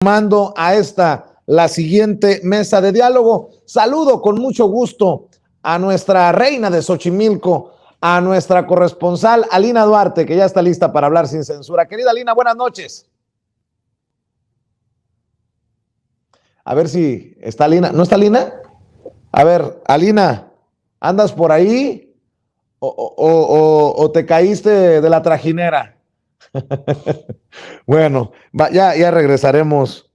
sumando a la siguiente mesa de diálogo. Saludo con mucho gusto a nuestra reina de Xochimilco, a nuestra corresponsal Alina Duarte, que ya está lista para hablar sin censura. Querida Alina, buenas noches. A ver si está Alina. ¿No está Alina? A ver, Alina, ¿andas por ahí o te caíste de la trajinera? Bueno, ya regresaremos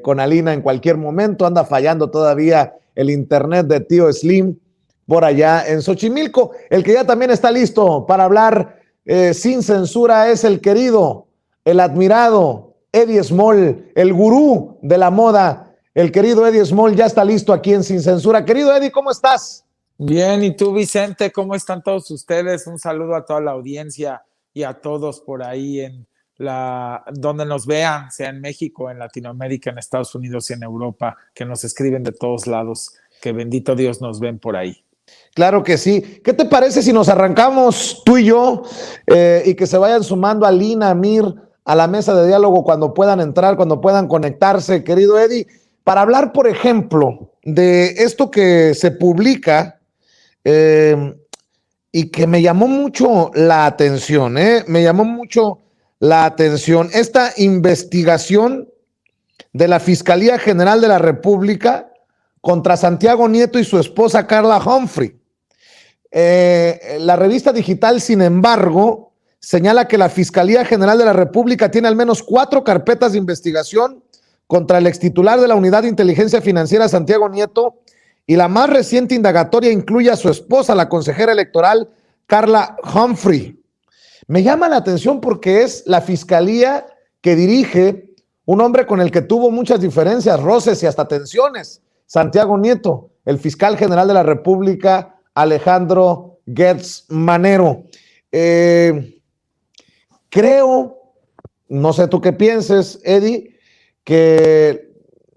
con Alina en cualquier momento. Anda fallando todavía el internet de tío Slim por allá en Xochimilco. El que ya también está listo para hablar sin censura es el querido, el admirado Eddie Small, el gurú de la moda. El querido Eddie Small ya está listo aquí en Sin Censura. Querido Eddie, ¿cómo estás? Bien, ¿y tú, Vicente? ¿Cómo están todos ustedes? Un saludo a toda la audiencia y a todos por ahí donde nos vean, sea en México, en Latinoamérica, en Estados Unidos y en Europa, que nos escriben de todos lados, que bendito Dios nos ven por ahí. Claro que sí. ¿Qué te parece si nos arrancamos tú y yo y que se vayan sumando Alina, Amir, a la mesa de diálogo cuando puedan entrar, cuando puedan conectarse, querido Eddie, para hablar, por ejemplo, de esto que se publica y que me llamó mucho la atención, me llamó mucho la atención, esta investigación de la Fiscalía General de la República contra Santiago Nieto y su esposa Carla Humphrey. La revista digital, sin embargo, señala que la Fiscalía General de la República tiene al menos 4 carpetas de investigación contra el extitular de la Unidad de Inteligencia Financiera, Santiago Nieto, y la más reciente indagatoria incluye a su esposa, la consejera electoral Carla Humphrey. Me llama la atención porque es la fiscalía que dirige un hombre con el que tuvo muchas diferencias, roces y hasta tensiones, Santiago Nieto, el fiscal general de la República, Alejandro Gertz Manero. Creo, no sé tú qué pienses, Eddie, que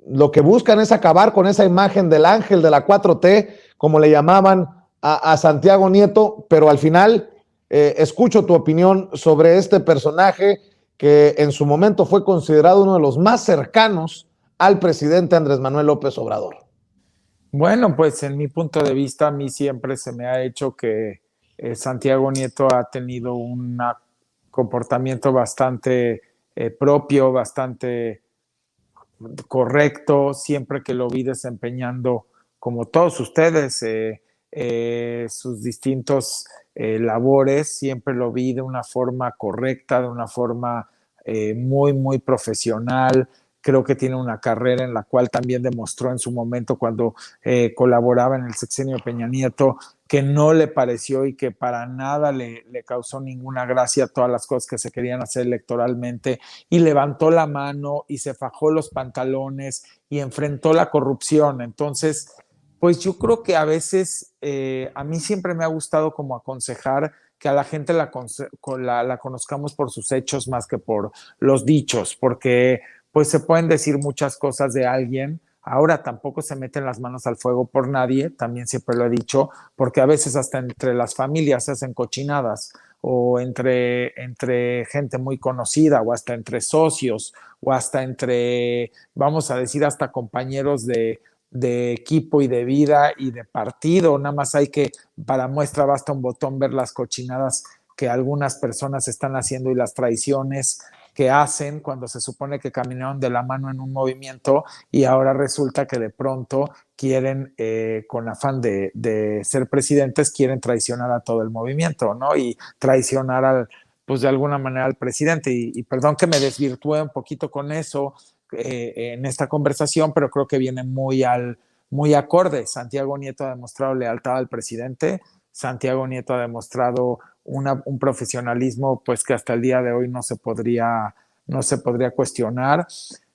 lo que buscan es acabar con esa imagen del ángel de la 4T, como le llamaban a Santiago Nieto, pero al final escucho tu opinión sobre este personaje que en su momento fue considerado uno de los más cercanos al presidente Andrés Manuel López Obrador. Bueno, pues en mi punto de vista, a mí siempre se me ha hecho que Santiago Nieto ha tenido un comportamiento bastante propio, bastante correcto, siempre que lo vi desempeñando, como todos ustedes, sus distintos labores, siempre lo vi de una forma correcta, de una forma muy, muy profesional. Creo que tiene una carrera en la cual también demostró en su momento cuando colaboraba en el sexenio Peña Nieto que no le pareció y que para nada le causó ninguna gracia todas las cosas que se querían hacer electoralmente, y levantó la mano y se fajó los pantalones y enfrentó la corrupción. Entonces, pues yo creo que a veces a mí siempre me ha gustado como aconsejar que a la gente la conozcamos por sus hechos más que por los dichos, porque pues se pueden decir muchas cosas de alguien. Ahora tampoco se meten las manos al fuego por nadie, también siempre lo he dicho, porque a veces hasta entre las familias se hacen cochinadas, o entre gente muy conocida, o hasta entre socios, o hasta entre, vamos a decir, hasta compañeros de equipo y de vida y de partido. Nada más hay que, para muestra basta un botón, ver las cochinadas que algunas personas están haciendo y las traiciones que hacen cuando se supone que caminaron de la mano en un movimiento, y ahora resulta que de pronto quieren, con afán de ser presidentes, quieren traicionar a todo el movimiento, ¿no? Y traicionar pues de alguna manera al presidente. Y perdón que me desvirtúe un poquito con eso en esta conversación, pero creo que viene muy acorde. Santiago Nieto ha demostrado lealtad al presidente. Santiago Nieto ha demostrado un profesionalismo pues que hasta el día de hoy no se podría cuestionar.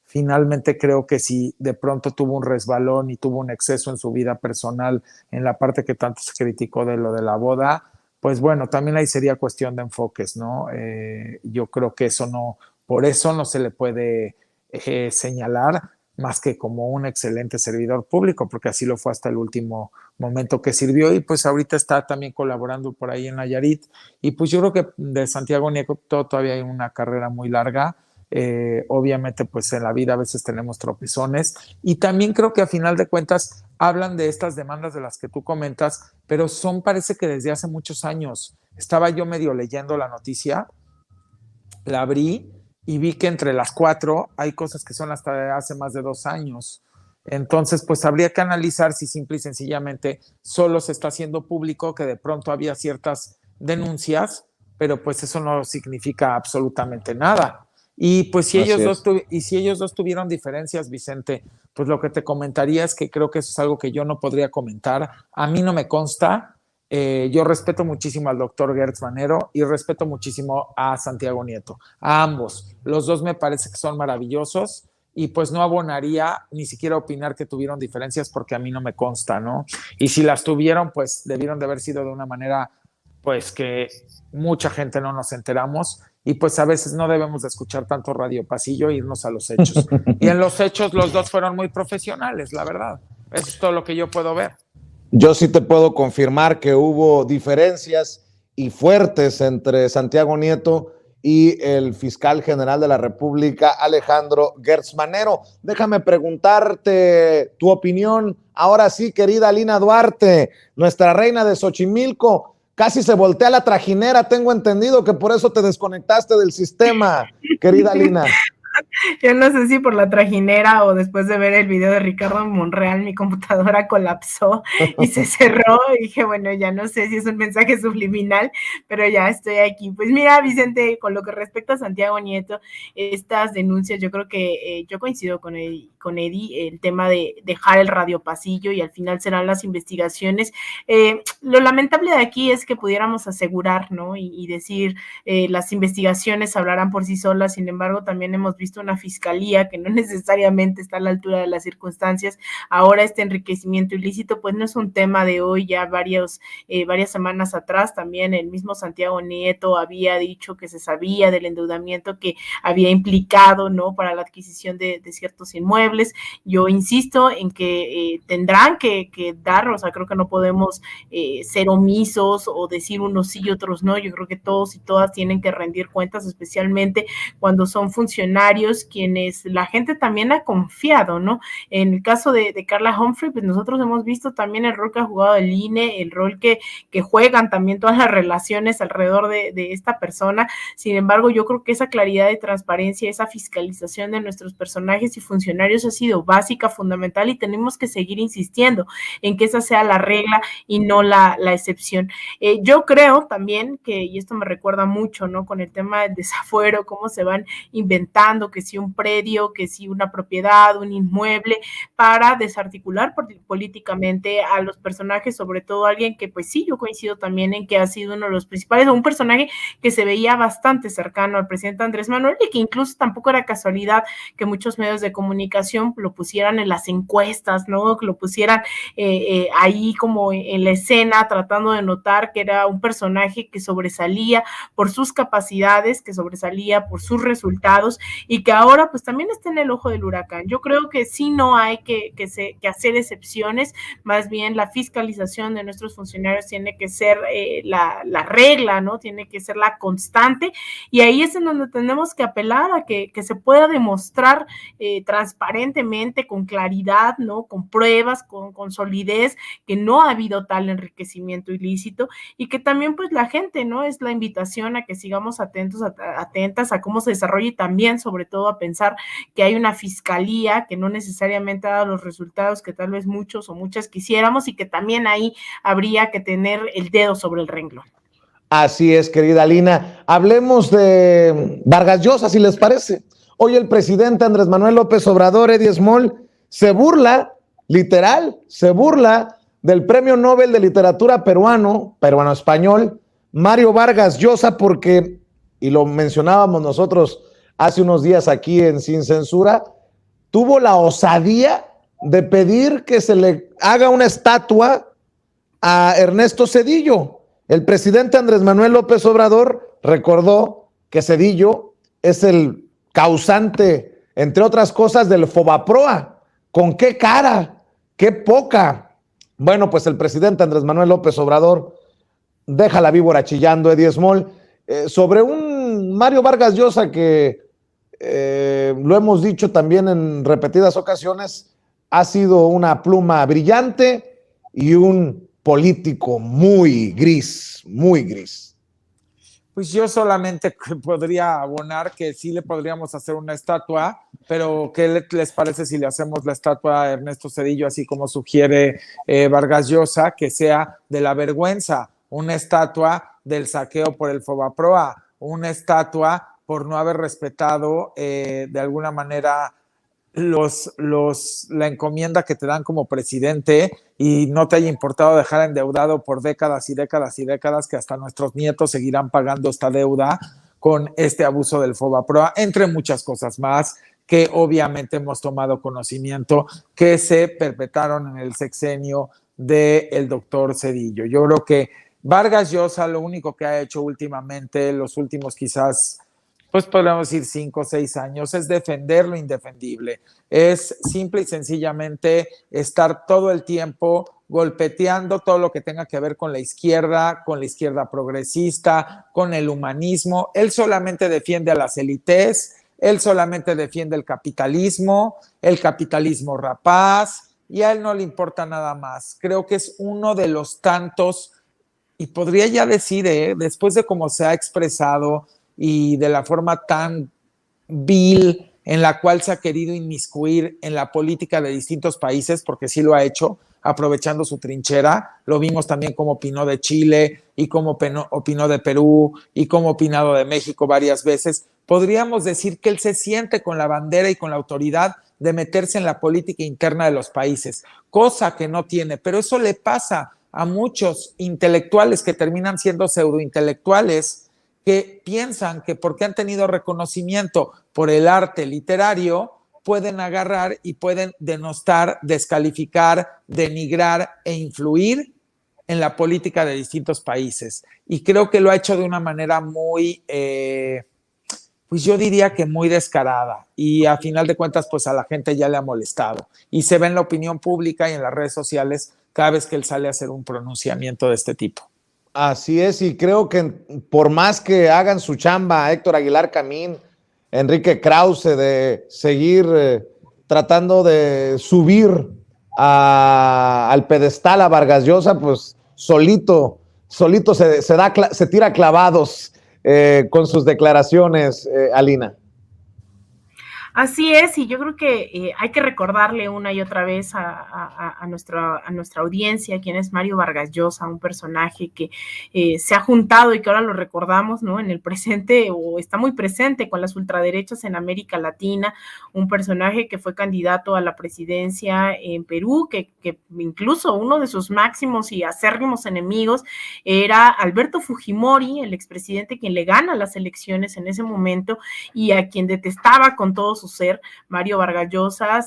Finalmente creo que si de pronto tuvo un resbalón y tuvo un exceso en su vida personal en la parte que tanto se criticó de lo de la boda, pues bueno, también ahí sería cuestión de enfoques, ¿no? Yo creo que por eso no se le puede señalar más que como un excelente servidor público, porque así lo fue hasta el último momento que sirvió, y pues ahorita está también colaborando por ahí en Nayarit. Y pues yo creo que de Santiago Nieto todavía hay una carrera muy larga, Obviamente, pues en la vida a veces tenemos tropezones y también creo que a final de cuentas hablan de estas demandas de las que tú comentas, pero parece que desde hace muchos años. Estaba yo medio leyendo la noticia, la abrí y vi que entre las 4 hay cosas que son hasta de hace más de 2 años. Entonces, pues habría que analizar si simple y sencillamente solo se está haciendo público que de pronto había ciertas denuncias, pero pues eso no significa absolutamente nada. Y pues si si ellos dos tuvieron diferencias, Vicente, pues lo que te comentaría es que creo que eso es algo que yo no podría comentar. A mí no me consta. Yo respeto muchísimo al doctor Gertz Manero y respeto muchísimo a Santiago Nieto, a ambos. Los dos me parece que son maravillosos y pues no abonaría ni siquiera opinar que tuvieron diferencias porque a mí no me consta, ¿no? Y si las tuvieron, pues debieron de haber sido de una manera, pues que mucha gente no nos enteramos y pues a veces no debemos de escuchar tanto Radio Pasillo e irnos a los hechos. Y en los hechos los dos fueron muy profesionales, la verdad. Eso es todo lo que yo puedo ver. Yo sí te puedo confirmar que hubo diferencias y fuertes entre Santiago Nieto y el fiscal general de la República, Alejandro Gertz Manero. Déjame preguntarte tu opinión. Ahora sí, querida Lina Duarte, nuestra reina de Xochimilco, casi se voltea la trajinera. Tengo entendido que por eso te desconectaste del sistema, querida Lina. Yo no sé si por la trajinera o después de ver el video de Ricardo Monreal, mi computadora colapsó y se cerró. Y dije, bueno, ya no sé si es un mensaje subliminal, pero ya estoy aquí. Pues mira, Vicente, con lo que respecta a Santiago Nieto, estas denuncias, yo creo que yo coincido con Eddie, el tema de dejar el radio pasillo y al final serán las investigaciones. Lo lamentable de aquí es que pudiéramos asegurar, ¿no? Y decir, las investigaciones hablarán por sí solas, sin embargo, también hemos visto una fiscalía que no necesariamente está a la altura de las circunstancias. Ahora este enriquecimiento ilícito, pues no es un tema de hoy, ya varias semanas atrás también el mismo Santiago Nieto había dicho que se sabía del endeudamiento que había implicado, ¿no? Para la adquisición de ciertos inmuebles. Yo insisto en que tendrán que dar, o sea, creo que no podemos ser omisos o decir unos sí y otros no. Yo creo que todos y todas tienen que rendir cuentas, especialmente cuando son funcionarios quienes la gente también ha confiado, ¿no? En el caso de Carla Humphrey, pues nosotros hemos visto también el rol que ha jugado el INE, el rol que juegan también todas las relaciones alrededor de esta persona. Sin embargo, yo creo que esa claridad y transparencia, esa fiscalización de nuestros personajes y funcionarios ha sido básica, fundamental, y tenemos que seguir insistiendo en que esa sea la regla y no la excepción. Yo creo también que, y esto me recuerda mucho, ¿no? Con el tema del desafuero, cómo se van inventando que si un predio, que si una propiedad, un inmueble, para desarticular políticamente a los personajes, sobre todo alguien que pues sí, yo coincido también en que ha sido uno de los principales, o un personaje que se veía bastante cercano al presidente Andrés Manuel y que incluso tampoco era casualidad que muchos medios de comunicación lo pusieran en las encuestas, ¿no? Que lo pusieran ahí como en la escena, tratando de notar que era un personaje que sobresalía por sus capacidades, que sobresalía por sus resultados y que ahora pues también está en el ojo del huracán. Yo creo que sí no hay que hacer excepciones, más bien la fiscalización de nuestros funcionarios tiene que ser la regla, ¿no? Tiene que ser la constante, y ahí es en donde tenemos que apelar a que se pueda demostrar transparentemente, con claridad, ¿no? Con pruebas, con solidez, que no ha habido tal enriquecimiento ilícito, y que también pues la gente, ¿no? Es la invitación a que sigamos atentas a cómo se desarrolla, y también sobre todo a pensar que hay una fiscalía que no necesariamente ha dado los resultados que tal vez muchos o muchas quisiéramos, y que también ahí habría que tener el dedo sobre el renglón. Así es, querida Lina. Hablemos de Vargas Llosa, si les parece. Hoy el presidente Andrés Manuel López Obrador, Eddie Small, se burla, literal, se burla del Premio Nobel de Literatura peruano-español, Mario Vargas Llosa, porque, y lo mencionábamos nosotros hace unos días aquí en Sin Censura, tuvo la osadía de pedir que se le haga una estatua a Ernesto Zedillo. El presidente Andrés Manuel López Obrador recordó que Zedillo es el causante, entre otras cosas, del Fobaproa. ¿Con qué cara? ¡Qué poca! Bueno, pues el presidente Andrés Manuel López Obrador deja la víbora chillando, Eddie Small, sobre un Mario Vargas Llosa que lo hemos dicho también en repetidas ocasiones, ha sido una pluma brillante y un político muy gris, muy gris. Pues yo solamente podría abonar que sí le podríamos hacer una estatua, pero ¿qué les parece si le hacemos la estatua a Ernesto Zedillo, así como sugiere Vargas Llosa, que sea de la vergüenza, una estatua del saqueo por el Fobaproa, una estatua por no haber respetado de alguna manera la encomienda que te dan como presidente y no te haya importado dejar endeudado por décadas y décadas y décadas, que hasta nuestros nietos seguirán pagando esta deuda con este abuso del Fobaproa, entre muchas cosas más que obviamente hemos tomado conocimiento que se perpetraron en el sexenio del doctor Zedillo. Yo creo que Vargas Llosa lo único que ha hecho últimamente, los últimos quizás, pues podríamos decir 5 o 6 años, es defender lo indefendible, es simple y sencillamente estar todo el tiempo golpeteando todo lo que tenga que ver con la izquierda progresista, con el humanismo. Él solamente defiende a las élites, él solamente defiende el capitalismo rapaz, y a él no le importa nada más. Creo que es uno de los tantos, y podría ya decir, después de cómo se ha expresado, y de la forma tan vil en la cual se ha querido inmiscuir en la política de distintos países, porque sí lo ha hecho, aprovechando su trinchera. Lo vimos también cómo opinó de Chile y cómo opinó de Perú y cómo ha opinado de México varias veces. Podríamos decir que él se siente con la bandera y con la autoridad de meterse en la política interna de los países, cosa que no tiene, pero eso le pasa a muchos intelectuales que terminan siendo pseudointelectuales, que piensan que porque han tenido reconocimiento por el arte literario, pueden agarrar y pueden denostar, descalificar, denigrar e influir en la política de distintos países. Y creo que lo ha hecho de una manera muy, pues yo diría que muy descarada. Y a final de cuentas, pues a la gente ya le ha molestado. Y se ve en la opinión pública y en las redes sociales cada vez que él sale a hacer un pronunciamiento de este tipo. Así es, y creo que por más que hagan su chamba Héctor Aguilar Camín, Enrique Krause, de seguir tratando de subir al pedestal a Vargas Llosa, pues solito se tira clavados con sus declaraciones, Alina. Así es, y yo creo que hay que recordarle una y otra vez a nuestra audiencia quién es Mario Vargas Llosa, un personaje que se ha juntado y que ahora lo recordamos, ¿no? En el presente, o está muy presente con las ultraderechas en América Latina, un personaje que fue candidato a la presidencia en Perú, que incluso uno de sus máximos y acérrimos enemigos era Alberto Fujimori, el expresidente quien le gana las elecciones en ese momento y a quien detestaba con todos su ser. Mario Vargas Llosa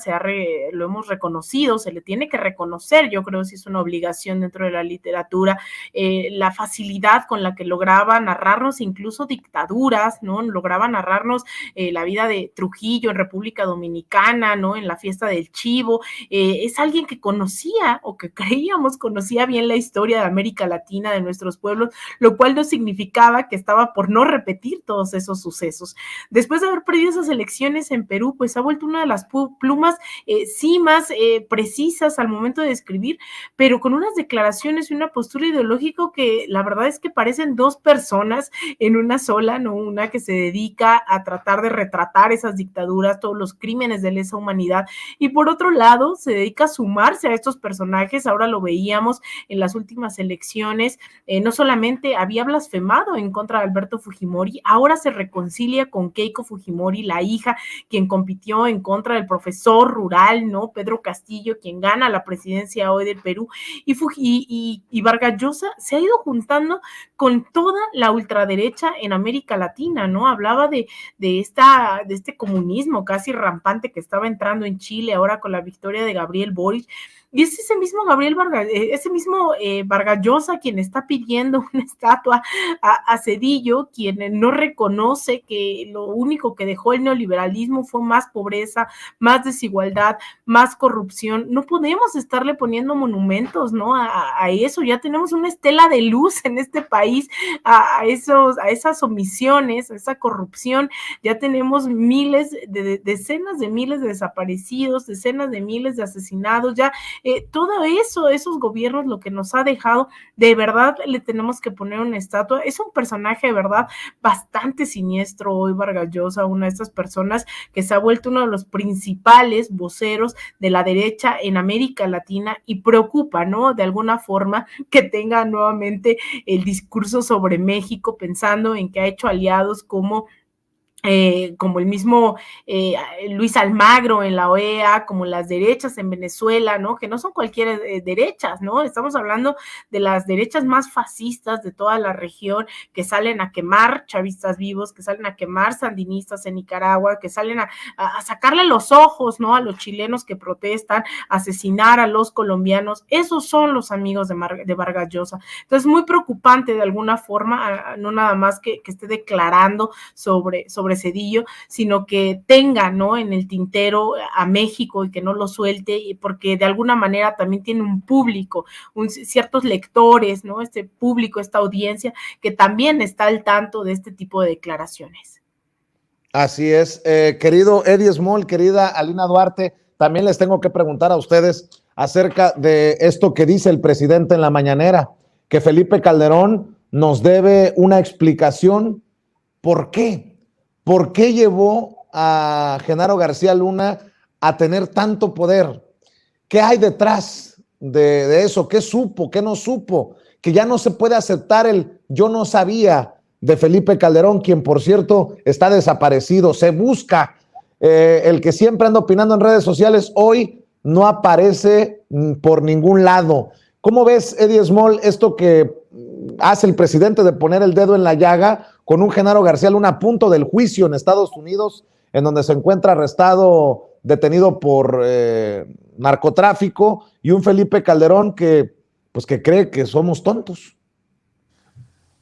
lo hemos reconocido, se le tiene que reconocer, yo creo que sí es una obligación dentro de la literatura, la facilidad con la que lograba narrarnos incluso dictaduras, ¿no? Lograba narrarnos la vida de Trujillo en República Dominicana, ¿no? En la fiesta del Chivo. Es alguien que conocía, o que creíamos conocía bien la historia de América Latina, de nuestros pueblos, lo cual no significaba que estaba por no repetir todos esos sucesos. Después de haber perdido esas elecciones en Perú, pues ha vuelto una de las plumas sí más precisas al momento de escribir, pero con unas declaraciones y una postura ideológica que la verdad es que parecen dos personas en una sola, ¿no? Una que se dedica a tratar de retratar esas dictaduras, todos los crímenes de lesa humanidad, y por otro lado se dedica a sumarse a estos personajes. Ahora lo veíamos en las últimas elecciones, no solamente había blasfemado en contra de Alberto Fujimori, ahora se reconcilia con Keiko Fujimori, la hija, quien compitió en contra del profesor rural, ¿no? Pedro Castillo, quien gana la presidencia hoy del Perú, y Vargas Llosa se ha ido juntando con toda la ultraderecha en América Latina, ¿no? Hablaba de este comunismo casi rampante que estaba entrando en Chile ahora con la victoria de Gabriel Boric. Y es ese mismo Vargas Llosa quien está pidiendo una estatua a Zedillo, quien no reconoce que lo único que dejó el neoliberalismo gobierno fue más pobreza, más desigualdad, más corrupción. No podemos estarle poniendo monumentos, ¿no? A eso, ya tenemos una estela de luz en este país, a esas omisiones, a esa corrupción, ya tenemos decenas de miles de desaparecidos, decenas de miles de asesinados, ya todo eso, esos gobiernos, lo que nos ha dejado, de verdad le tenemos que poner una estatua. Es un personaje de verdad bastante siniestro hoy Vargas Llosa, una de estas personas que se ha vuelto uno de los principales voceros de la derecha en América Latina y preocupa, ¿no? De alguna forma que tenga nuevamente el discurso sobre México pensando en que ha hecho aliados como el mismo Luis Almagro en la OEA, como las derechas en Venezuela, ¿no? Que no son cualquier derechas, ¿no? Estamos hablando de las derechas más fascistas de toda la región, que salen a quemar chavistas vivos, que salen a quemar sandinistas en Nicaragua, que salen a sacarle los ojos, ¿no? A los chilenos que protestan, asesinar a los colombianos. Esos son los amigos de Vargas Llosa. Entonces, muy preocupante de alguna forma, no nada más que esté declarando sobre Cedillo, sino que tenga, ¿no? En el tintero a México y que no lo suelte, porque de alguna manera también tiene un público, ciertos lectores, ¿no? Este público, esta audiencia, que también está al tanto de este tipo de declaraciones. Así es, querido Eddie Small, querida Alina Duarte, también les tengo que preguntar a ustedes acerca de esto que dice el presidente en la mañanera, que Felipe Calderón nos debe una explicación. ¿Por qué? ¿Por qué llevó a Genaro García Luna a tener tanto poder? ¿Qué hay detrás de eso? ¿Qué supo? ¿Qué no supo? Que ya no se puede aceptar el yo no sabía de Felipe Calderón, quien por cierto está desaparecido. Se busca. El que siempre anda opinando en redes sociales hoy no aparece por ningún lado. ¿Cómo ves, Eddie Small, esto que hace el presidente de poner el dedo en la llaga con un Genaro García Luna a punto del juicio en Estados Unidos, en donde se encuentra arrestado, detenido por narcotráfico, y un Felipe Calderón que cree que somos tontos?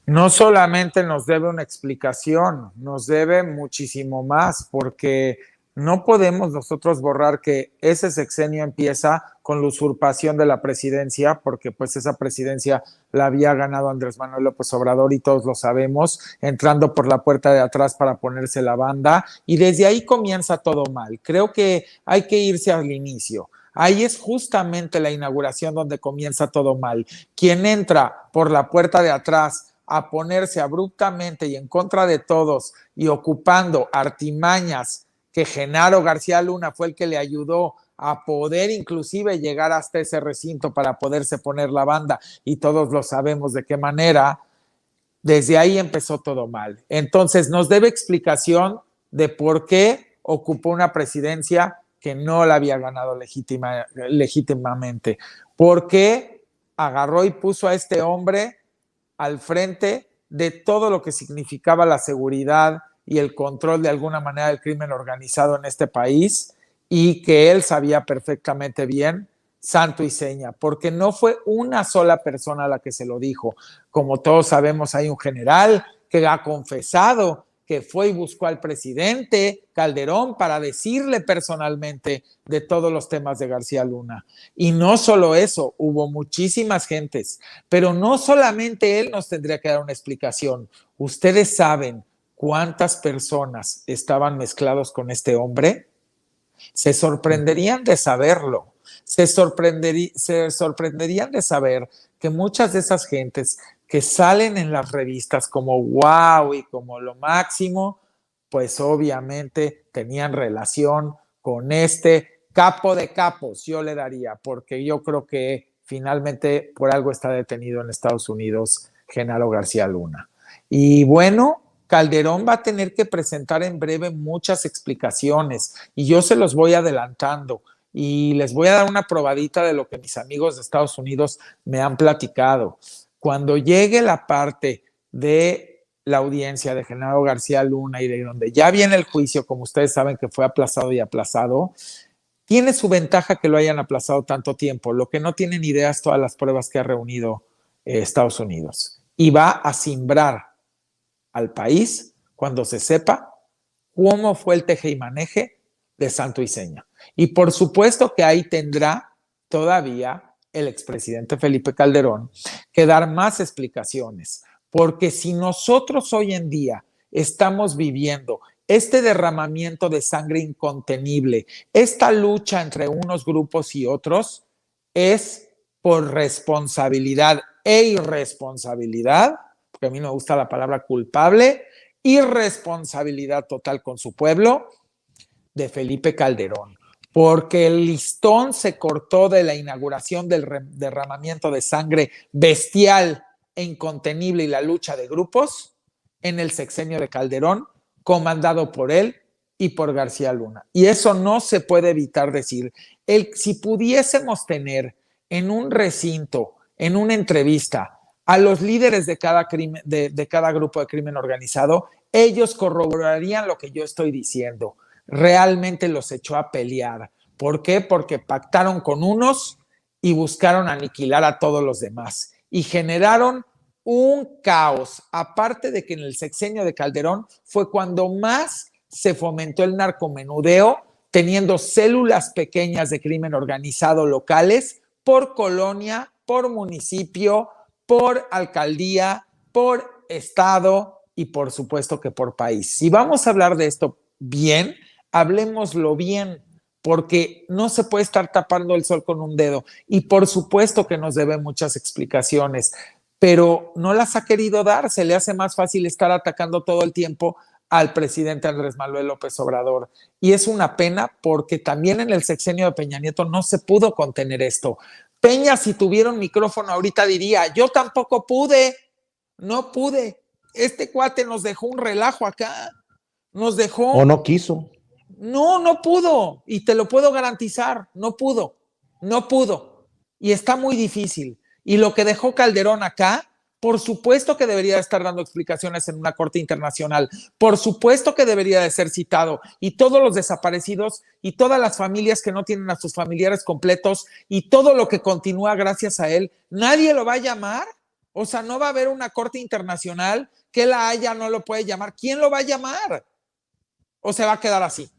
No solamente nos debe una explicación, nos debe muchísimo más, porque no podemos nosotros borrar que ese sexenio empieza con la usurpación de la presidencia, porque pues esa presidencia la había ganado Andrés Manuel López Obrador y todos lo sabemos, entrando por la puerta de atrás para ponerse la banda, y desde ahí comienza todo mal. Creo que hay que irse al inicio. Ahí es justamente la inauguración donde comienza todo mal. Quien entra por la puerta de atrás a ponerse abruptamente y en contra de todos y ocupando artimañas que Genaro García Luna fue el que le ayudó a poder inclusive llegar hasta ese recinto para poderse poner la banda, y todos lo sabemos de qué manera. Desde ahí empezó todo mal. Entonces nos debe explicación de por qué ocupó una presidencia que no la había ganado legítimamente. ¿Por qué agarró y puso a este hombre al frente de todo lo que significaba la seguridad y el control de alguna manera del crimen organizado en este país, y que él sabía perfectamente bien, santo y seña, porque no fue una sola persona la que se lo dijo? Como todos sabemos, hay un general que ha confesado que fue y buscó al presidente Calderón para decirle personalmente de todos los temas de García Luna. Y no solo eso, hubo muchísimas gentes, pero no solamente él nos tendría que dar una explicación. Ustedes saben cuántas personas estaban mezclados con este hombre. Se sorprenderían de saberlo. Se sorprenderían de saber que muchas de esas gentes que salen en las revistas como wow y como lo máximo, pues obviamente tenían relación con este capo de capos, yo le daría, porque yo creo que finalmente por algo está detenido en Estados Unidos Genaro García Luna. Y bueno, Calderón va a tener que presentar en breve muchas explicaciones, y yo se los voy adelantando, y les voy a dar una probadita de lo que mis amigos de Estados Unidos me han platicado. Cuando llegue la parte de la audiencia de Genaro García Luna y de donde ya viene el juicio, como ustedes saben que fue aplazado y aplazado, tiene su ventaja que lo hayan aplazado tanto tiempo. Lo que no tienen idea es todas las pruebas que ha reunido Estados Unidos. Y va a simbrar al país cuando se sepa cómo fue el teje y maneje de santo y seña. Y por supuesto que ahí tendrá todavía el expresidente Felipe Calderón que dar más explicaciones, porque si nosotros hoy en día estamos viviendo este derramamiento de sangre incontenible, esta lucha entre unos grupos y otros, es por responsabilidad e irresponsabilidad, porque a mí no me gusta la palabra culpable, irresponsabilidad total con su pueblo, de Felipe Calderón, porque el listón se cortó de la inauguración del derramamiento de sangre bestial e incontenible y la lucha de grupos en el sexenio de Calderón, comandado por él y por García Luna. Y eso no se puede evitar decir. Si pudiésemos tener en un recinto, en una entrevista, a los líderes de cada grupo de crimen organizado, ellos corroborarían lo que yo estoy diciendo. Realmente los echó a pelear. ¿Por qué? Porque pactaron con unos y buscaron aniquilar a todos los demás y generaron un caos, aparte de que en el sexenio de Calderón fue cuando más se fomentó el narcomenudeo, teniendo células pequeñas de crimen organizado locales por colonia, por municipio, por alcaldía, por estado y por supuesto que por país. Si vamos a hablar de esto bien, hablemoslo bien, porque no se puede estar tapando el sol con un dedo y por supuesto que nos debe muchas explicaciones, pero no las ha querido dar. Se le hace más fácil estar atacando todo el tiempo al presidente Andrés Manuel López Obrador. Y es una pena porque también en el sexenio de Peña Nieto no se pudo contener esto. Peña, si tuviera un micrófono ahorita diría, yo tampoco pude, no pude. Este cuate nos dejó un relajo acá, nos dejó... O no quiso. No pudo, y te lo puedo garantizar, no pudo. Y está muy difícil. Y lo que dejó Calderón acá, por supuesto que debería estar dando explicaciones en una corte internacional, por supuesto que debería de ser citado, y todos los desaparecidos y todas las familias que no tienen a sus familiares completos y todo lo que continúa gracias a él, nadie lo va a llamar. O sea, no va a haber una corte internacional que la haya, no lo puede llamar. ¿Quién lo va a llamar? ¿O se va a quedar así?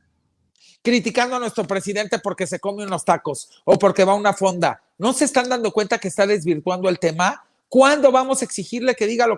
Criticando a nuestro presidente porque se come unos tacos o porque va a una fonda. ¿No se están dando cuenta que está desvirtuando el tema? ¿Cuándo vamos a exigirle que diga lo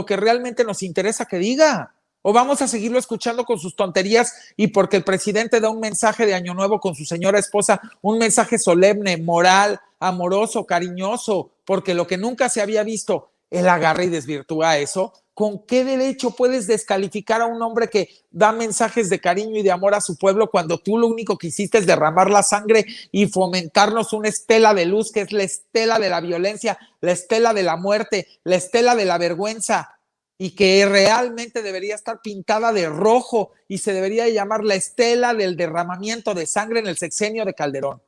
que realmente nos interesa que diga? ¿O vamos a seguirlo escuchando con sus tonterías y porque el presidente da un mensaje de Año Nuevo con su señora esposa, un mensaje solemne, moral, amoroso, cariñoso, porque lo que nunca se había visto, él agarra y desvirtúa eso? ¿Con qué derecho puedes descalificar a un hombre que da mensajes de cariño y de amor a su pueblo cuando tú lo único que hiciste es derramar la sangre y fomentarnos una estela de luz que es la estela de la violencia, la estela de la muerte, la estela de la vergüenza y que realmente debería estar pintada de rojo y se debería llamar la estela del derramamiento de sangre en el sexenio de Calderón?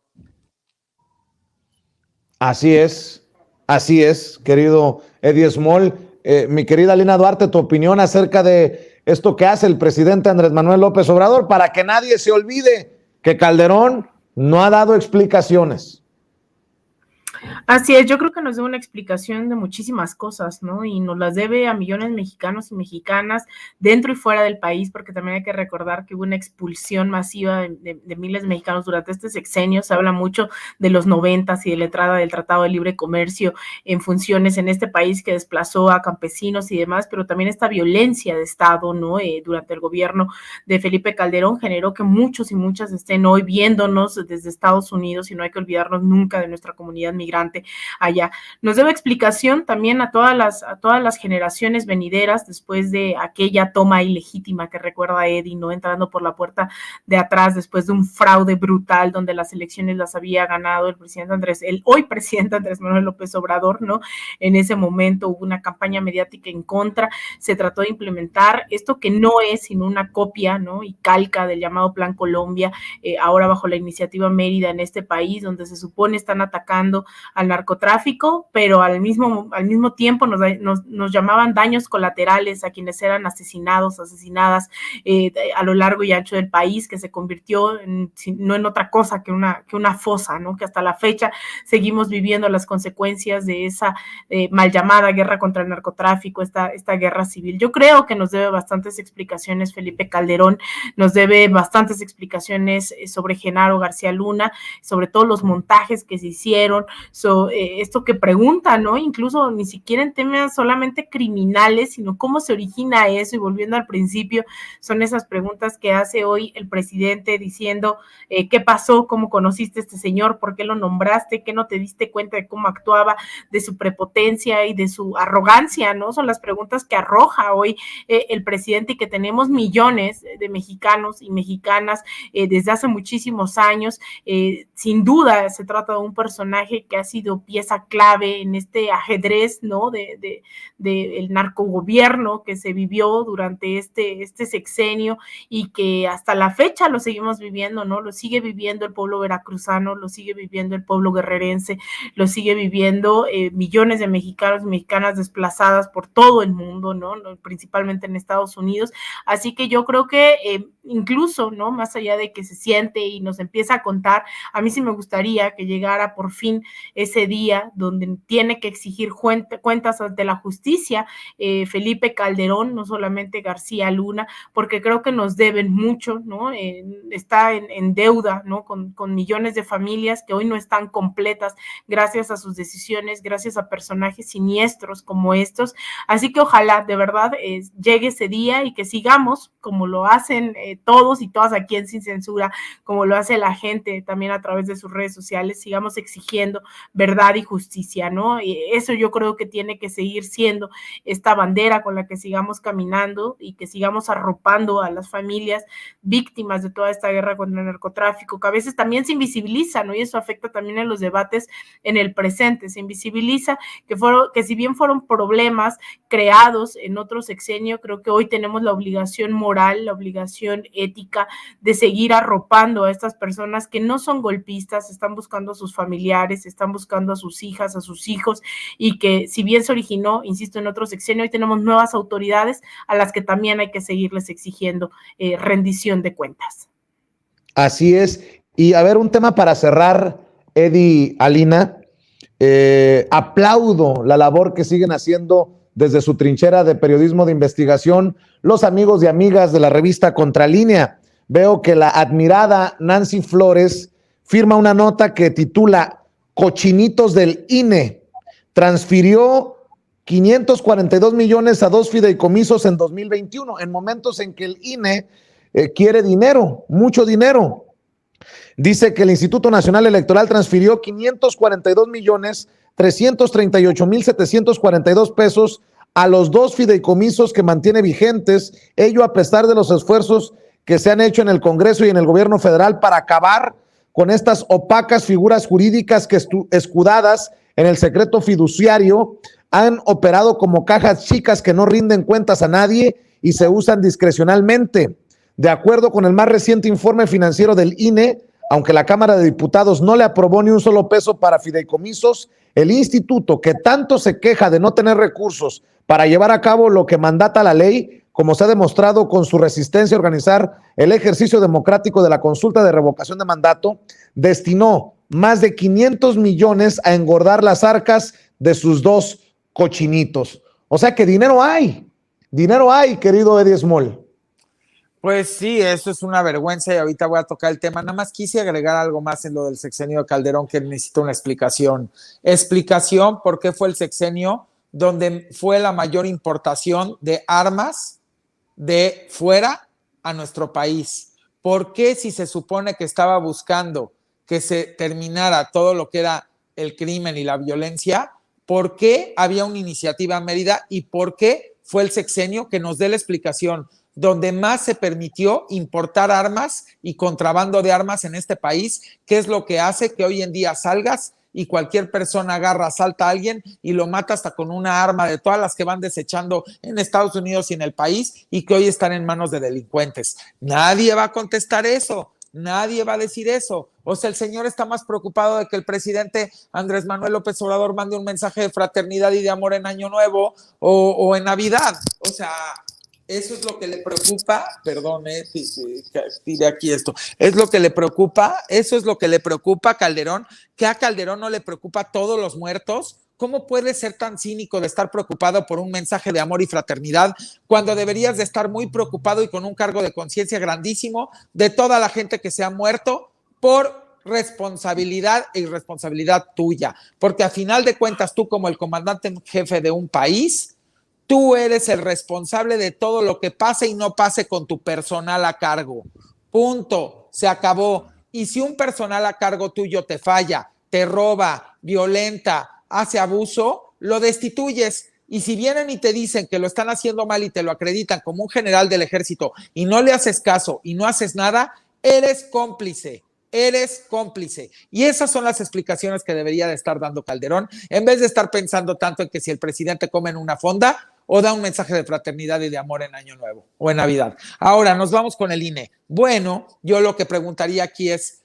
Así es, querido Eddie Small. Mi querida Lina Duarte, tu opinión acerca de esto que hace el presidente Andrés Manuel López Obrador, para que nadie se olvide que Calderón no ha dado explicaciones. Así es, yo creo que nos debe una explicación de muchísimas cosas, ¿no? Y nos las debe a millones de mexicanos y mexicanas dentro y fuera del país, porque también hay que recordar que hubo una expulsión masiva de miles de mexicanos durante este sexenio. Se habla mucho de los 90s y de la entrada del Tratado de Libre Comercio en funciones en este país que desplazó a campesinos y demás, pero también esta violencia de Estado, ¿no? Durante el gobierno de Felipe Calderón generó que muchos y muchas estén hoy viéndonos desde Estados Unidos y no hay que olvidarnos nunca de nuestra comunidad migrante allá. Nos debe explicación también a todas las generaciones venideras después de aquella toma ilegítima que recuerda Eddie, ¿no? Entrando por la puerta de atrás después de un fraude brutal donde las elecciones las había ganado el hoy presidente Andrés Manuel López Obrador, ¿no? En ese momento hubo una campaña mediática en contra, se trató de implementar esto que no es sino una copia, ¿no? Y calca del llamado Plan Colombia, ahora bajo la iniciativa Mérida en este país, donde se supone están atacando al narcotráfico, pero al mismo tiempo nos llamaban daños colaterales a quienes eran asesinados, asesinadas a lo largo y ancho del país, que se convirtió no en otra cosa que una fosa, ¿no? Que hasta la fecha seguimos viviendo las consecuencias de esa mal llamada guerra contra el narcotráfico, esta guerra civil. Yo creo que nos debe bastantes explicaciones Felipe Calderón, nos debe bastantes explicaciones sobre Genaro García Luna, sobre todos los montajes que se hicieron, esto que pregunta, ¿no? Incluso ni siquiera en temas solamente criminales, sino cómo se origina eso, y volviendo al principio, son esas preguntas que hace hoy el presidente diciendo, ¿qué pasó? ¿Cómo conociste a este señor? ¿Por qué lo nombraste? ¿Qué no te diste cuenta de cómo actuaba, de su prepotencia y de su arrogancia, ¿no? Son las preguntas que arroja hoy el presidente, y que tenemos millones de mexicanos y mexicanas desde hace muchísimos años. Sin duda se trata de un personaje que ha sido pieza clave en este ajedrez, ¿no? de el narcogobierno que se vivió durante este sexenio, y que hasta la fecha lo seguimos viviendo, ¿no? Lo sigue viviendo el pueblo veracruzano, lo sigue viviendo el pueblo guerrerense, lo sigue viviendo millones de mexicanos y mexicanas desplazadas por todo el mundo, ¿no? Principalmente en Estados Unidos. Así que yo creo que incluso, ¿no? Más allá de que se siente y nos empieza a contar, a mí sí me gustaría que llegara por fin ese día donde tiene que exigir cuentas ante la justicia Felipe Calderón, no solamente García Luna, porque creo que nos deben mucho, ¿no? Está en deuda, ¿no? Con millones de familias que hoy no están completas gracias a sus decisiones, gracias a personajes siniestros como estos. Así que ojalá de verdad llegue ese día y que sigamos, como lo hacen todos y todas aquí en Sin Censura, como lo hace la gente también a través de sus redes sociales, sigamos exigiendo verdad y justicia, ¿no? Y eso yo creo que tiene que seguir siendo esta bandera con la que sigamos caminando, y que sigamos arropando a las familias víctimas de toda esta guerra contra el narcotráfico, que a veces también se invisibiliza, ¿no? Y eso afecta también en los debates en el presente, se invisibiliza que si bien fueron problemas creados en otro sexenio, creo que hoy tenemos la obligación moral, la obligación ética de seguir arropando a estas personas que no son golpistas, están buscando a sus familiares, están buscando a sus hijas, a sus hijos, y que si bien se originó, insisto, en otro sexenio, hoy tenemos nuevas autoridades a las que también hay que seguirles exigiendo rendición de cuentas. Así es. Y a ver, un tema para cerrar, Eddie, Alina. Aplaudo la labor que siguen haciendo desde su trinchera de periodismo de investigación los amigos y amigas de la revista Contralínea. Veo que la admirada Nancy Flores firma una nota que titula Cochinitos del INE. Transfirió 542 millones a 2 fideicomisos en 2021, en momentos en que el INE quiere dinero, mucho dinero. Dice que el Instituto Nacional Electoral transfirió 542 millones 338 mil 742 pesos a los 2 fideicomisos que mantiene vigentes, ello a pesar de los esfuerzos que se han hecho en el Congreso y en el gobierno federal para acabar con estas opacas figuras jurídicas que escudadas en el secreto fiduciario han operado como cajas chicas que no rinden cuentas a nadie y se usan discrecionalmente. De acuerdo con el más reciente informe financiero del INE, aunque la Cámara de Diputados no le aprobó ni un solo peso para fideicomisos, el instituto, que tanto se queja de no tener recursos para llevar a cabo lo que mandata la ley, como se ha demostrado con su resistencia a organizar el ejercicio democrático de la consulta de revocación de mandato, destinó más de 500 millones a engordar las arcas de sus 2 cochinitos. O sea que dinero hay, querido Eddie Small. Pues sí, eso es una vergüenza, y ahorita voy a tocar el tema. Nada más quise agregar algo más en lo del sexenio de Calderón, que necesito una explicación. Explicación por qué fue el sexenio donde fue la mayor importación de armas de fuera a nuestro país. ¿Por qué, si se supone que estaba buscando que se terminara todo lo que era el crimen y la violencia, por qué había una iniciativa en Mérida, y por qué fue el sexenio que nos dé la explicación donde más se permitió importar armas y contrabando de armas en este país? ¿Qué es lo que hace que hoy en día salgas y cualquier persona agarra, asalta a alguien y lo mata hasta con una arma de todas las que van desechando en Estados Unidos y en el país, y que hoy están en manos de delincuentes? Nadie va a contestar eso. Nadie va a decir eso. O sea, el señor está más preocupado de que el presidente Andrés Manuel López Obrador mande un mensaje de fraternidad y de amor en Año Nuevo o en Navidad. O sea, eso es lo que le preocupa. Perdón, tire aquí esto. Es lo que le preocupa. Eso es lo que le preocupa a Calderón. Que a Calderón no le preocupa todos los muertos. ¿Cómo puedes ser tan cínico de estar preocupado por un mensaje de amor y fraternidad cuando deberías de estar muy preocupado y con un cargo de conciencia grandísimo de toda la gente que se ha muerto por responsabilidad e irresponsabilidad tuya? Porque a final de cuentas, tú como el comandante en jefe de un país, tú eres el responsable de todo lo que pase y no pase con tu personal a cargo. Punto. Se acabó. Y si un personal a cargo tuyo te falla, te roba, violenta, hace abuso, lo destituyes. Y si vienen y te dicen que lo están haciendo mal y te lo acreditan como un general del ejército y no le haces caso y no haces nada, eres cómplice. Eres cómplice. Y esas son las explicaciones que debería de estar dando Calderón, en vez de estar pensando tanto en que si el presidente come en una fonda o da un mensaje de fraternidad y de amor en Año Nuevo o en Navidad. Ahora, nos vamos con el INE. Bueno, yo lo que preguntaría aquí es,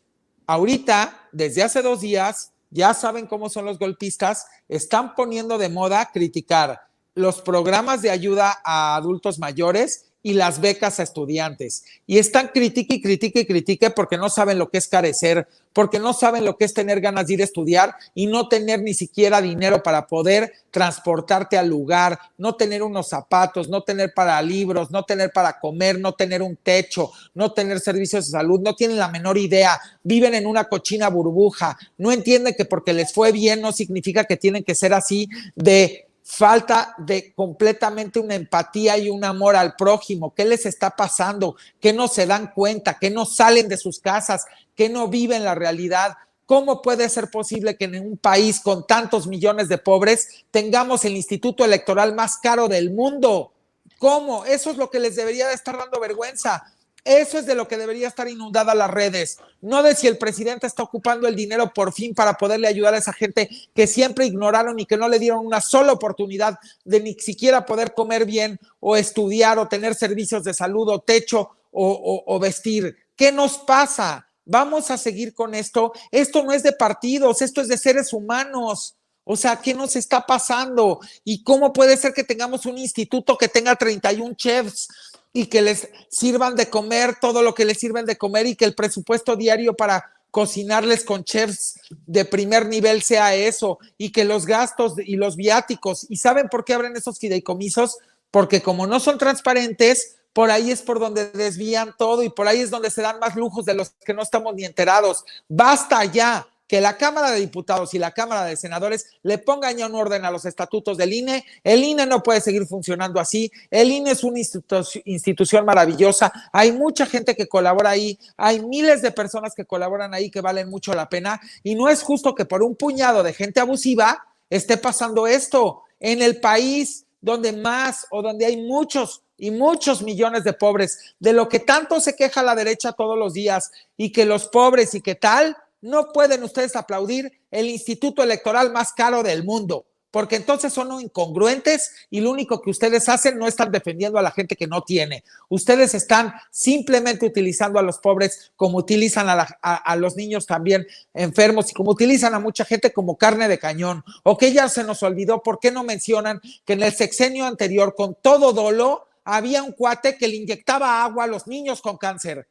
ahorita, desde hace 2 días, ya saben cómo son los golpistas, están poniendo de moda criticar los programas de ayuda a adultos mayores y las becas a estudiantes. Y están critique porque no saben lo que es carecer, porque no saben lo que es tener ganas de ir a estudiar y no tener ni siquiera dinero para poder transportarte al lugar, no tener unos zapatos, no tener para libros, no tener para comer, no tener un techo, no tener servicios de salud, no tienen la menor idea, viven en una cochina burbuja, no entienden que porque les fue bien no significa que tienen que ser así de falta de completamente una empatía y un amor al prójimo. ¿Qué les está pasando? ¿Qué no se dan cuenta? ¿Qué no salen de sus casas? ¿Qué no viven la realidad? ¿Cómo puede ser posible que en un país con tantos millones de pobres tengamos el instituto electoral más caro del mundo? ¿Cómo? Eso es lo que les debería de estar dando vergüenza. Eso es de lo que debería estar inundada las redes, no de si el presidente está ocupando el dinero por fin para poderle ayudar a esa gente que siempre ignoraron y que no le dieron una sola oportunidad de ni siquiera poder comer bien o estudiar o tener servicios de salud o techo o vestir. ¿Qué nos pasa? Vamos a seguir con esto. Esto no es de partidos, esto es de seres humanos. O sea, ¿qué nos está pasando? ¿Y cómo puede ser que tengamos un instituto que tenga 31 chefs y que les sirvan de comer todo lo que les sirven de comer y que el presupuesto diario para cocinarles con chefs de primer nivel sea eso y que los gastos y los viáticos? ¿Y saben por qué abren esos fideicomisos? Porque como no son transparentes, por ahí es por donde desvían todo y por ahí es donde se dan más lujos de los que no estamos ni enterados. ¡Basta ya! Que la Cámara de Diputados y la Cámara de Senadores le pongan ya un orden a los estatutos del INE. El INE no puede seguir funcionando así. El INE es una institución maravillosa. Hay mucha gente que colabora ahí. Hay miles de personas que colaboran ahí que valen mucho la pena. Y no es justo que por un puñado de gente abusiva esté pasando esto en el país donde más o donde hay muchos y muchos millones de pobres, de lo que tanto se queja la derecha todos los días y que los pobres y que tal. No pueden ustedes aplaudir el instituto electoral más caro del mundo, porque entonces son incongruentes y lo único que ustedes hacen no están defendiendo a la gente que no tiene. Ustedes están simplemente utilizando a los pobres como utilizan a los niños también enfermos y como utilizan a mucha gente como carne de cañón. O que ya se nos olvidó, ¿por qué no mencionan que en el sexenio anterior, con todo dolo, había un cuate que le inyectaba agua a los niños con cáncer?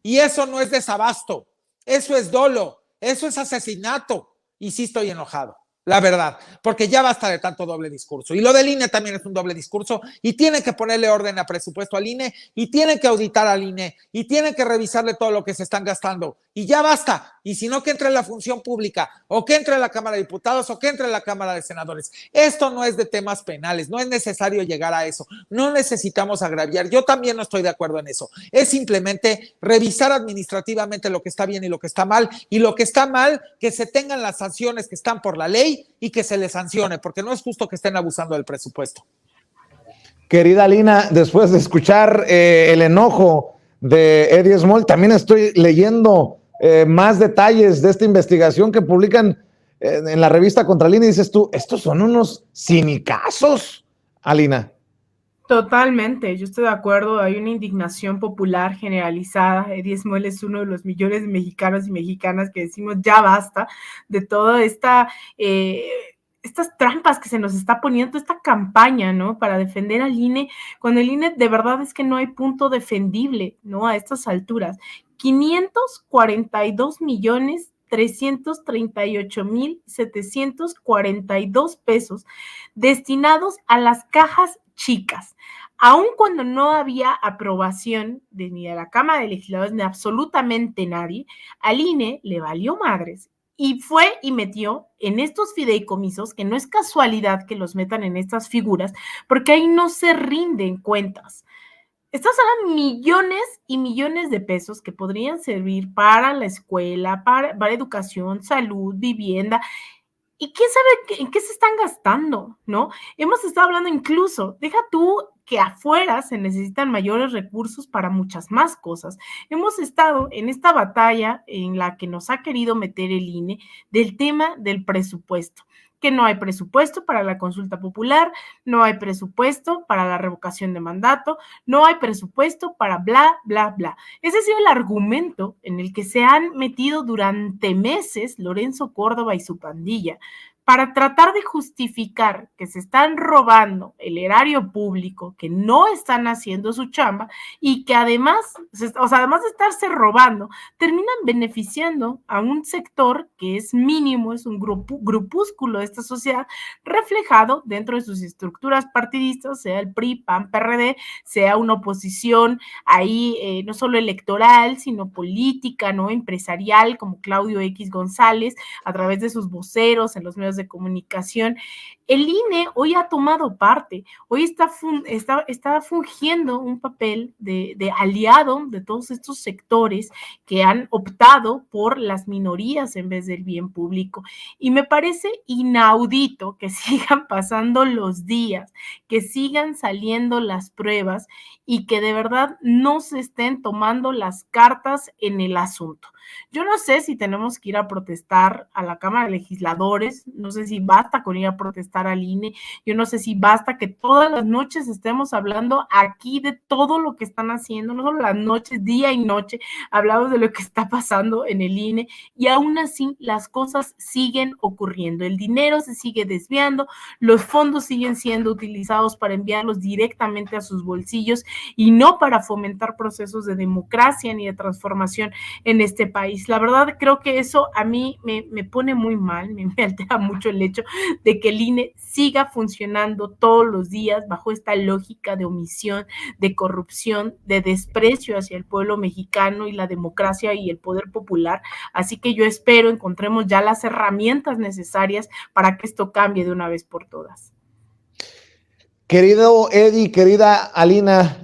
Y eso no es desabasto. Eso es dolo, eso es asesinato. Y sí estoy enojado, la verdad, porque ya basta de tanto doble discurso. Y lo del INE también es un doble discurso y tienen que ponerle orden a presupuesto al INE y tienen que auditar al INE y tienen que revisarle todo lo que se están gastando. Y ya basta. Y si no, que entre en la función pública o que entre en la Cámara de Diputados o que entre en la Cámara de Senadores. Esto no es de temas penales, no es necesario llegar a eso. No necesitamos agraviar. Yo también no estoy de acuerdo en eso. Es simplemente revisar administrativamente lo que está bien y lo que está mal. Y lo que está mal, que se tengan las sanciones que están por la ley y que se les sancione, porque no es justo que estén abusando del presupuesto. Querida Lina, después de escuchar el enojo de Eddie Small, también estoy leyendo más detalles de esta investigación que publican en la revista Contra Lina y dices tú, estos son unos cinicazos, Alina. Totalmente, yo estoy de acuerdo, hay una indignación popular generalizada. Eddie Esmuel es uno de los millones de mexicanos y mexicanas que decimos ya basta de toda estas trampas que se nos está poniendo, esta campaña, ¿no? Para defender al INE, cuando el INE de verdad es que no hay punto defendible, ¿no? A estas alturas. 542,338,742 pesos destinados a las cajas chicas, aun cuando no había aprobación ni de la Cámara de Legisladores ni absolutamente nadie. Al INE le valió madres y fue y metió en estos fideicomisos, que no es casualidad que los metan en estas figuras, porque ahí no se rinden cuentas. Estas eran millones y millones de pesos que podrían servir para la escuela, para educación, salud, vivienda, y quién sabe en qué se están gastando, ¿no? Hemos estado hablando incluso, deja tú que afuera se necesitan mayores recursos para muchas más cosas. Hemos estado en esta batalla en la que nos ha querido meter el INE del tema del presupuesto, que no hay presupuesto para la consulta popular, no hay presupuesto para la revocación de mandato, no hay presupuesto para bla, bla, bla. Ese ha sido el argumento en el que se han metido durante meses Lorenzo Córdoba y su pandilla para tratar de justificar que se están robando el erario público, que no están haciendo su chamba y que además, o sea, además de estarse robando, terminan beneficiando a un sector que es mínimo, es un grupúsculo de esta sociedad, reflejado dentro de sus estructuras partidistas, sea el PRI, PAN, PRD, sea una oposición ahí no solo electoral, sino política, ¿no? Empresarial, como Claudio X González, a través de sus voceros en los medios de comunicación. El INE hoy ha tomado parte, hoy está fungiendo un papel de aliado de todos estos sectores que han optado por las minorías en vez del bien público. Y me parece inaudito que sigan pasando los días, que sigan saliendo las pruebas y que de verdad no se estén tomando las cartas en el asunto. Yo no sé si tenemos que ir a protestar a la Cámara de Legisladores, no sé si basta con ir a protestar al INE, yo no sé si basta que todas las noches estemos hablando aquí de todo lo que están haciendo, no solo las noches, día y noche, hablamos de lo que está pasando en el INE y aún así las cosas siguen ocurriendo, el dinero se sigue desviando, los fondos siguen siendo utilizados para enviarlos directamente a sus bolsillos y no para fomentar procesos de democracia ni de transformación en este país. La verdad creo que eso a mí me pone muy mal, me altera mucho el hecho de que el INE siga funcionando todos los días bajo esta lógica de omisión, de corrupción, de desprecio hacia el pueblo mexicano y la democracia y el poder popular. Así que yo espero encontremos ya las herramientas necesarias para que esto cambie de una vez por todas. Querido Eddie, querida Alina,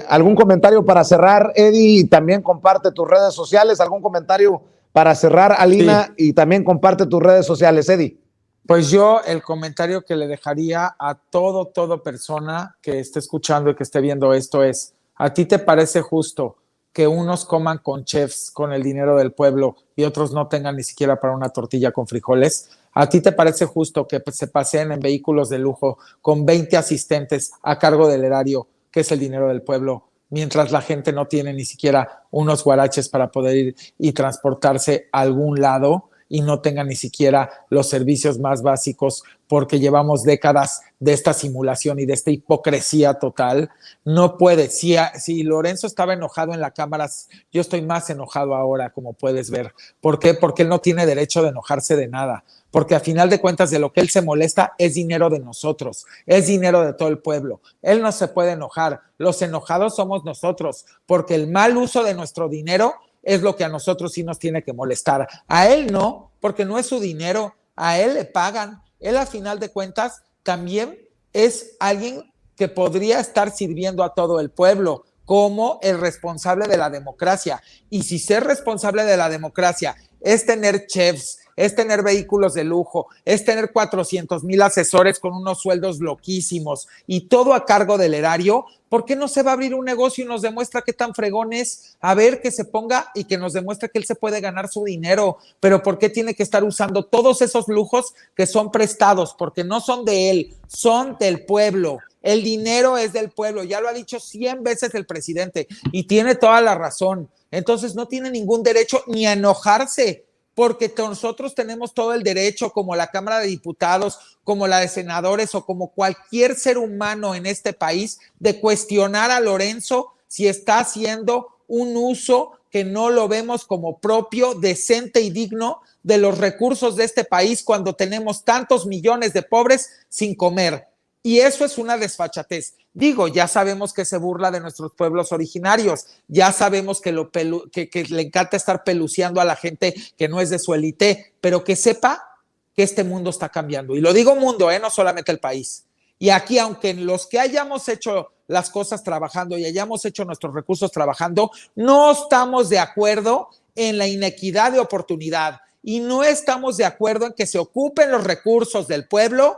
¿algún comentario para cerrar, Eddie? Y también comparte tus redes sociales. ¿Algún comentario para cerrar, Alina? Sí. Y también comparte tus redes sociales, Eddie. Pues yo el comentario que le dejaría a toda persona que esté escuchando y que esté viendo esto es, ¿a ti te parece justo que unos coman con chefs con el dinero del pueblo y otros no tengan ni siquiera para una tortilla con frijoles? ¿A ti te parece justo que se paseen en vehículos de lujo con 20 asistentes a cargo del erario, que es el dinero del pueblo, mientras la gente no tiene ni siquiera unos guaraches para poder ir y transportarse a algún lado y no tengan ni siquiera los servicios más básicos porque llevamos décadas de esta simulación y de esta hipocresía total? No puede. Si Lorenzo estaba enojado en la Cámara, yo estoy más enojado ahora, como puedes ver. ¿Por qué? Porque él no tiene derecho de enojarse de nada. Porque a final de cuentas de lo que él se molesta es dinero de nosotros, es dinero de todo el pueblo. Él no se puede enojar. Los enojados somos nosotros, porque el mal uso de nuestro dinero es lo que a nosotros sí nos tiene que molestar. A él no, porque no es su dinero, a él le pagan. Él a final de cuentas también es alguien que podría estar sirviendo a todo el pueblo como el responsable de la democracia. Y si ser responsable de la democracia es tener chefs, es tener vehículos de lujo, es tener 400,000 asesores con unos sueldos loquísimos y todo a cargo del erario, ¿por qué no se va a abrir un negocio y nos demuestra qué tan fregón es? A ver, que se ponga y que nos demuestre que él se puede ganar su dinero, pero ¿por qué tiene que estar usando todos esos lujos que son prestados? Porque no son de él, son del pueblo. El dinero es del pueblo, ya lo ha dicho 100 veces el presidente y tiene toda la razón. Entonces no tiene ningún derecho ni a enojarse, porque nosotros tenemos todo el derecho, como la Cámara de Diputados, como la de senadores o como cualquier ser humano en este país, de cuestionar a Lorenzo si está haciendo un uso que no lo vemos como propio, decente y digno de los recursos de este país cuando tenemos tantos millones de pobres sin comer. Y eso es una desfachatez. Digo, ya sabemos que se burla de nuestros pueblos originarios, ya sabemos que le encanta estar peluceando a la gente que no es de su élite, pero que sepa que este mundo está cambiando. Y lo digo mundo, no solamente el país. Y aquí, aunque los que hayamos hecho las cosas trabajando y hayamos hecho nuestros recursos trabajando, no estamos de acuerdo en la inequidad de oportunidad y no estamos de acuerdo en que se ocupen los recursos del pueblo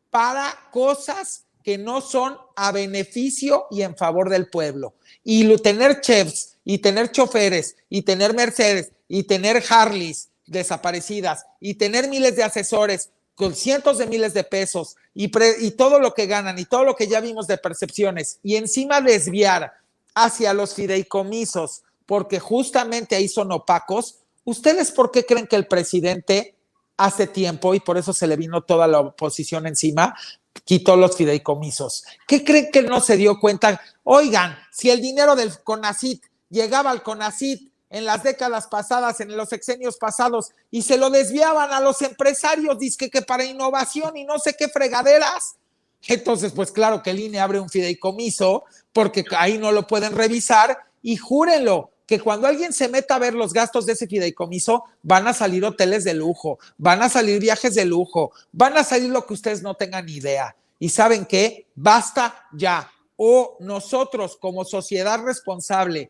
para cosas que no son a beneficio y en favor del pueblo. Y tener chefs, y tener choferes, y tener Mercedes, y tener Harleys desaparecidas, y tener miles de asesores con cientos de miles de pesos, y todo lo que ganan, y todo lo que ya vimos de percepciones, y encima desviar hacia los fideicomisos, porque justamente ahí son opacos. ¿Ustedes por qué creen que el presidente hace tiempo, y por eso se le vino toda la oposición encima, quitó los fideicomisos? ¿Qué creen que no se dio cuenta? Oigan, si el dinero del CONACYT llegaba al CONACYT en las décadas pasadas, en los sexenios pasados, y se lo desviaban a los empresarios, dizque que para innovación y no sé qué fregaderas, entonces pues claro que el INE abre un fideicomiso, porque ahí no lo pueden revisar, y júrenlo, que cuando alguien se meta a ver los gastos de ese fideicomiso, van a salir hoteles de lujo, van a salir viajes de lujo, van a salir lo que ustedes no tengan ni idea. ¿Y saben qué? Basta ya. O nosotros como sociedad responsable,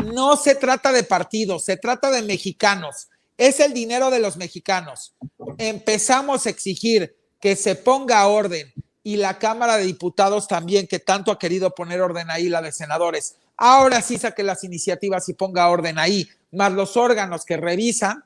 no se trata de partidos, se trata de mexicanos. Es el dinero de los mexicanos. Empezamos a exigir que se ponga orden, y la Cámara de Diputados también, que tanto ha querido poner orden ahí, la de senadores, ahora sí saque las iniciativas y ponga orden ahí, más los órganos que revisan,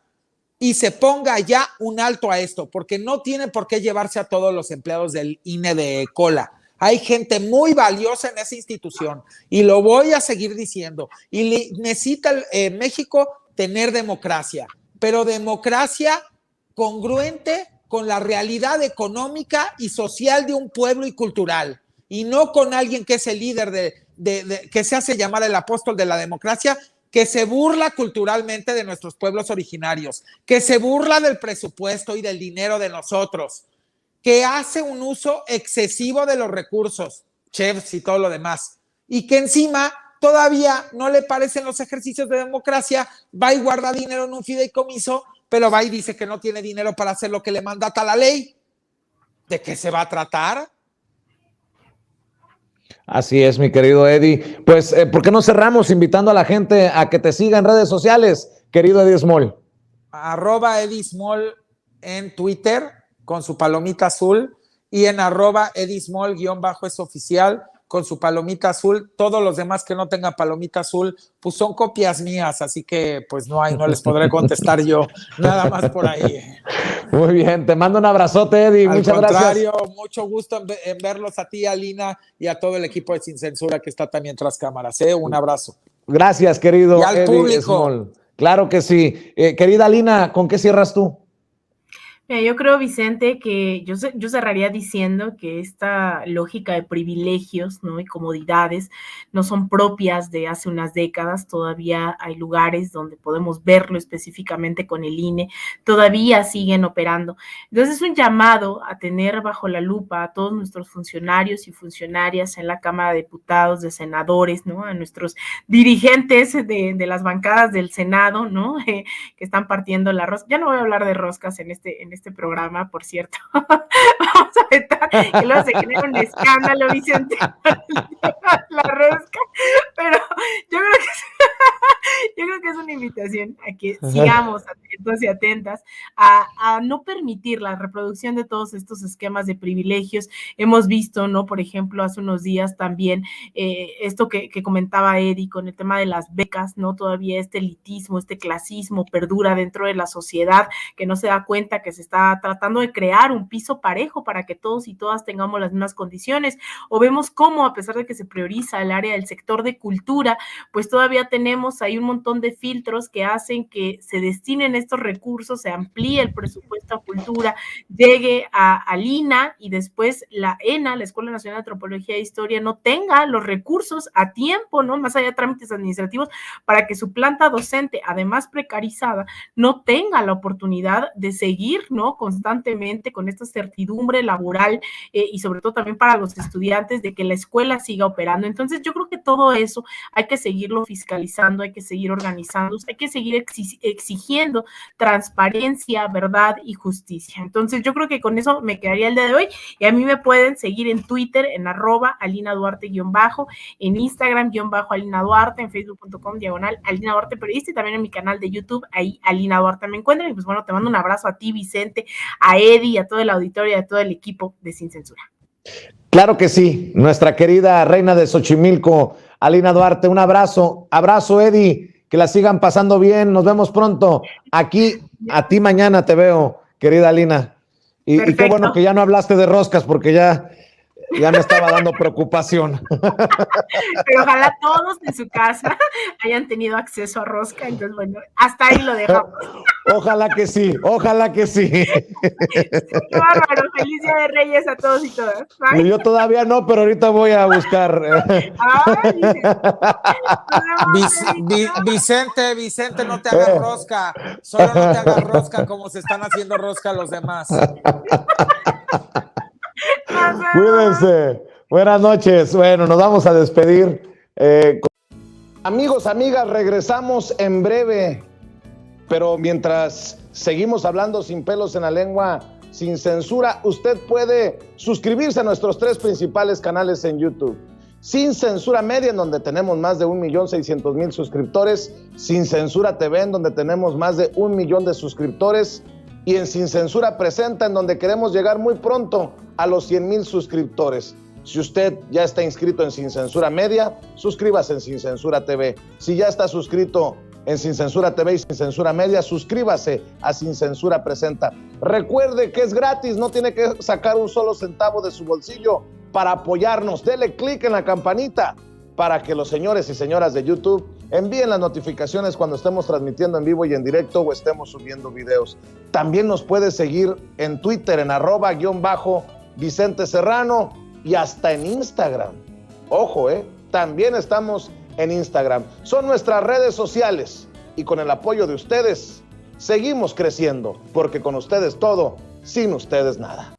y se ponga ya un alto a esto, porque no tiene por qué llevarse a todos los empleados del INE de cola. Hay gente muy valiosa en esa institución, y lo voy a seguir diciendo, y necesita México tener democracia, pero democracia congruente con la realidad económica y social de un pueblo y cultural, y no con alguien que es el líder que se hace llamar el apóstol de la democracia, que se burla culturalmente de nuestros pueblos originarios, que se burla del presupuesto y del dinero de nosotros, que hace un uso excesivo de los recursos, chefs y todo lo demás, y que encima todavía no le parecen los ejercicios de democracia, va y guarda dinero en un fideicomiso, pero va y dice que no tiene dinero para hacer lo que le mandata la ley. ¿De qué se va a tratar? Así es, mi querido Eddie. Pues, ¿por qué no cerramos invitando a la gente a que te siga en redes sociales, querido Eddie Small? @Eddie Small en Twitter, con su palomita azul, y en @Eddie Small _ es oficial, con su palomita azul. Todos los demás que no tengan palomita azul, pues son copias mías, así que pues no les podré contestar yo, nada más por ahí. Muy bien, te mando un abrazote, Eddie. Muchas gracias. Al contrario, mucho gusto en verlos a ti, a Lina, y a todo el equipo de Sin Censura que está también tras cámaras. Un abrazo. Gracias, querido y al Eddie público. Small. Claro que sí. Querida Lina, ¿con qué cierras tú? Yo creo, Vicente, que yo cerraría diciendo que esta lógica de privilegios, ¿no?, y comodidades no son propias de hace unas décadas. Todavía hay lugares donde podemos verlo específicamente con el INE, todavía siguen operando. Entonces es un llamado a tener bajo la lupa a todos nuestros funcionarios y funcionarias en la Cámara de Diputados, de senadores, ¿no?, a nuestros dirigentes de las bancadas del Senado, ¿no?, que están partiendo la rosca. Ya no voy a hablar de roscas en este programa, por cierto. Vamos a vetar, que luego se genera un escándalo, Vicente, la rosca, pero yo creo que Yo creo que es una invitación a que sigamos atentos y atentas a no permitir la reproducción de todos estos esquemas de privilegios. Hemos visto, ¿no? Por ejemplo, hace unos días también esto que comentaba Eddie con el tema de las becas, ¿no? Todavía este elitismo, este clasismo perdura dentro de la sociedad, que no se da cuenta que se está tratando de crear un piso parejo para que todos y todas tengamos las mismas condiciones. O vemos cómo, a pesar de que se prioriza el área del sector de cultura, pues todavía tenemos ahí un montón de filtros que hacen que se destinen estos recursos, se amplíe el presupuesto a cultura, llegue al INA y después la ENA, la Escuela Nacional de Antropología e Historia, no tenga los recursos a tiempo, ¿no? Más allá de trámites administrativos, para que su planta docente, además precarizada, no tenga la oportunidad de seguir, ¿no? Constantemente con esta certidumbre laboral y sobre todo también para los estudiantes de que la escuela siga operando. Entonces yo creo que todo eso hay que seguirlo fiscalizando, hay que seguir organizando, hay que seguir exigiendo transparencia, verdad y justicia. Entonces yo creo que con eso me quedaría el día de hoy, y a mí me pueden seguir en Twitter en @AlinaDuarte_, en Instagram _AlinaDuarte, en Facebook.com/AlinaDuarte Periodista, y también en mi canal de YouTube, ahí Alina Duarte me encuentran. Y pues bueno, te mando un abrazo a ti, Vicente, a Eddie, a todo el auditorio y a todo el equipo de Sin Censura. Claro que sí, nuestra querida reina de Xochimilco, Alina Duarte, un abrazo. Abrazo, Eddie, que la sigan pasando bien, nos vemos pronto. Aquí, a ti mañana te veo, querida Alina. Y qué bueno que ya no hablaste de roscas, porque ya me estaba dando preocupación. Pero ojalá todos en su casa hayan tenido acceso a rosca, entonces bueno, hasta ahí lo dejamos. Ojalá que sí, ojalá que sí. Qué bárbaro, feliz Día de Reyes a todos y todas. Bye. Yo todavía no, pero ahorita voy a buscar. Vicente, no te hagas rosca, solo no te hagas rosca como se están haciendo rosca los demás. Cuídense. Buenas noches. Bueno, nos vamos a despedir. Amigos, amigas, regresamos en breve. Pero mientras seguimos hablando sin pelos en la lengua, sin censura, usted puede suscribirse a nuestros 3 principales canales en YouTube. Sin Censura Media, en donde tenemos más de 1.600.000 suscriptores. Sin Censura TV, en donde tenemos más de 1 millón de suscriptores. Y en Sin Censura Presenta, en donde queremos llegar muy pronto a los 100,000 suscriptores. Si usted ya está inscrito en Sin Censura Media, suscríbase en Sin Censura TV. Si ya está suscrito en Sin Censura TV y Sin Censura Media, suscríbase a Sin Censura Presenta. Recuerde que es gratis, no tiene que sacar un solo centavo de su bolsillo para apoyarnos. Dele clic en la campanita para que los señores y señoras de YouTube envíen las notificaciones cuando estemos transmitiendo en vivo y en directo o estemos subiendo videos. También nos puede seguir en Twitter en @Vicente Serrano y hasta en Instagram. Ojo, también estamos en Instagram. Son nuestras redes sociales y con el apoyo de ustedes seguimos creciendo, porque con ustedes todo, sin ustedes nada.